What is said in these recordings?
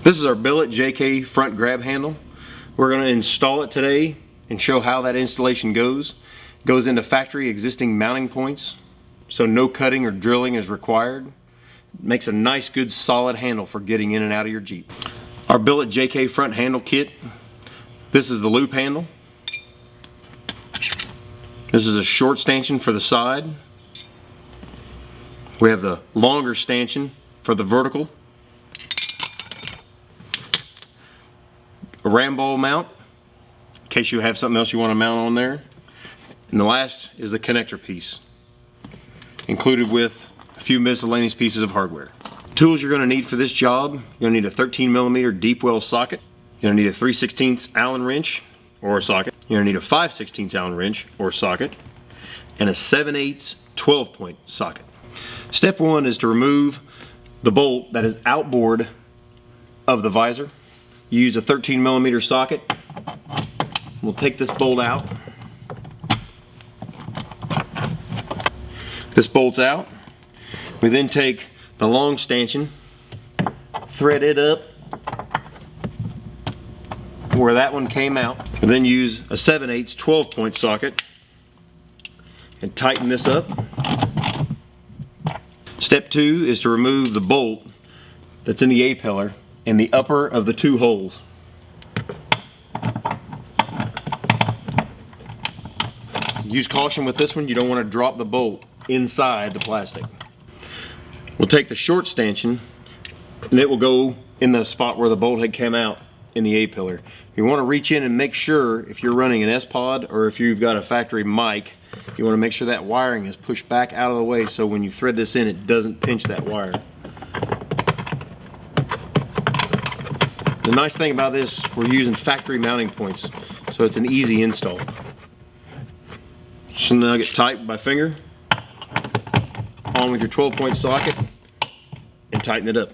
This is our Billet JK front grab handle. We're going to install it today and show how that installation goes. It goes into factory existing mounting points, so no cutting or drilling is required. It makes a nice, good, solid handle for getting in and out of your Jeep. Our Billet JK front handle kit. This is the loop handle. This is a short stanchion for the side. We have the longer stanchion for the vertical. A ram ball mount, in case you have something else you want to mount on there. And the last is the connector piece, included with a few miscellaneous pieces of hardware. Tools you're going to need for this job: you're going to need a 13mm deep well socket. You're going to need a 3/16 Allen wrench or socket. You're going to need a 5/16 Allen wrench or socket, and a 7/8 12-point socket. Step one is to remove the bolt that is outboard of the visor. You use a 13mm socket. We'll take this bolt out. This bolt's out. We then take the long stanchion, thread it up where that one came out. We then use a 7/8 12-point socket and tighten this up. Step two is to remove the bolt that's in the A-pillar in the upper of the two holes. Use caution with this one. You don't want to drop the bolt inside the plastic. We'll take the short stanchion and it will go in the spot where the bolt head came out in the A-pillar. You want to reach in and make sure, if you're running an S-Pod or if you've got a factory mic, you want to make sure that wiring is pushed back out of the way so when you thread this in, it doesn't pinch that wire. The nice thing about this, we're using factory mounting points, so it's an easy install. Snug it tight by finger, on with your 12-point socket, and tighten it up.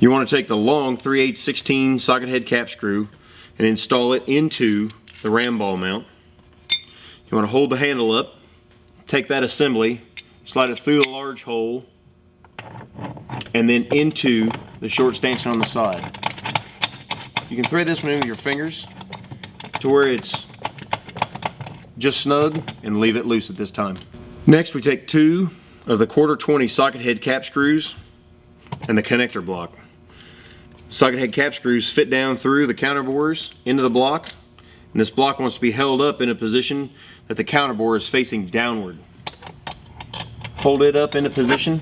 You want to take the long 3/8 socket head cap screw and install it into the ram ball mount. You want to hold the handle up, take that assembly, slide it through the large hole, and then into the short stanchion on the side. You can thread this one in with your fingers to where it's just snug and leave it loose at this time. Next, we take two of the 1/4 socket head cap screws and the connector block. Socket head cap screws fit down through the counterbores into the block, and this block wants to be held up in a position that the counterbore is facing downward. Hold it up into position.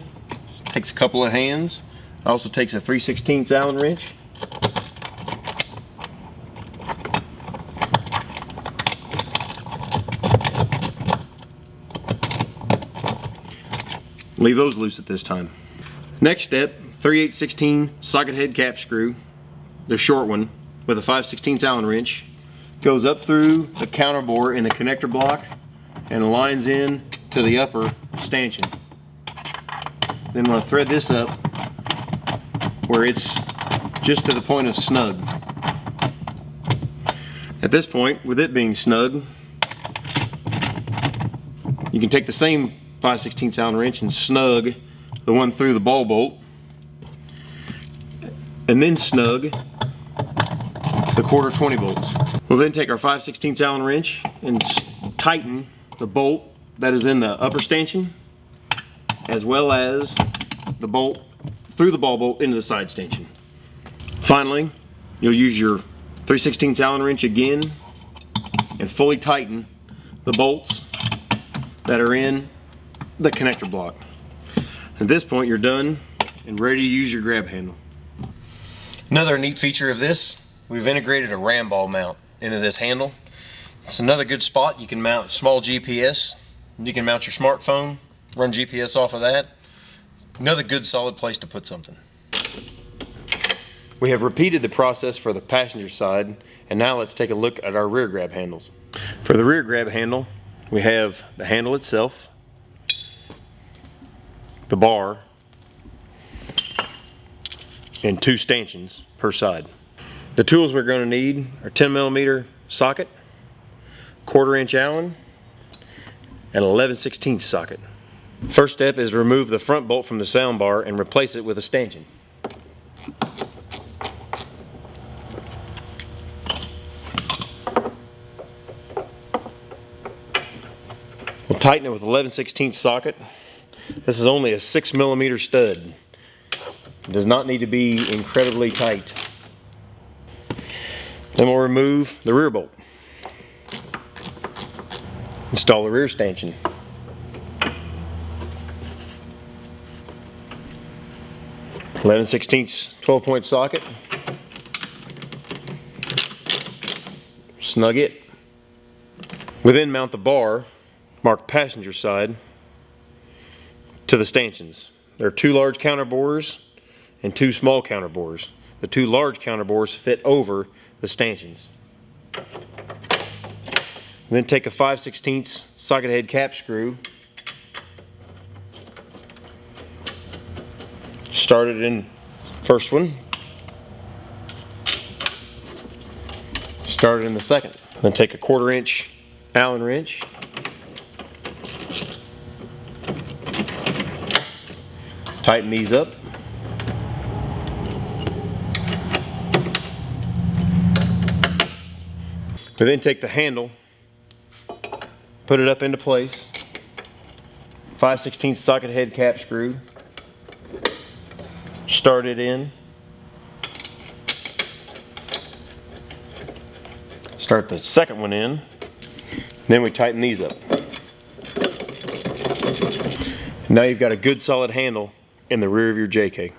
Takes a couple of hands. It also takes a 3/16 Allen wrench. Leave those loose at this time. Next step, 3/8 socket head cap screw, the short one, with a 5/16 Allen wrench, goes up through the counterbore in the connector block and lines in to the upper stanchion. Then we'll thread this up where it's just to the point of snug. At this point, with it being snug, you can take the same 5/16 Allen wrench and snug the one through the ball bolt, and then snug the 1/4 bolts. We'll then take our 5/16 Allen wrench and tighten the bolt that is in the upper stanchion, as well as the bolt through the ball bolt into the side stanchion. Finally, you'll use your 3/16 Allen wrench again and fully tighten the bolts that are in the connector block. At this point, you're done and ready to use your grab handle. Another neat feature of this, we've integrated a ram ball mount into this handle. It's another good spot. You can mount a small GPS. You can mount your smartphone, run GPS off of that. Another good solid place to put something. We have repeated the process for the passenger side, and now let's take a look at our rear grab handles. For the rear grab handle, we have the handle itself, the bar, and two stanchions per side. The tools we're going to need are 10mm socket, 1/4 Allen, and 11/16 socket. First step is to remove the front bolt from the sound bar and replace it with a stanchion. Tighten it with 11/16 socket. This is only a 6mm stud. It does not need to be incredibly tight. Then we'll remove the rear bolt. Install the rear stanchion. (11/16) 12-point socket. Snug it. We then mount the bar, marked passenger side, to the stanchions. There are 2 large counter bores and 2 small counter bores. The 2 large counter bores fit over the stanchions. Then take a 5/16 socket head cap screw, start it in first one, start it in the second. Then take a 1/4" Allen wrench, tighten these up. We then take the handle, put it up into place, 5/16 socket head cap screw, start it in, start the second one in, then we tighten these up. Now you've got a good solid handle in the rear of your JK.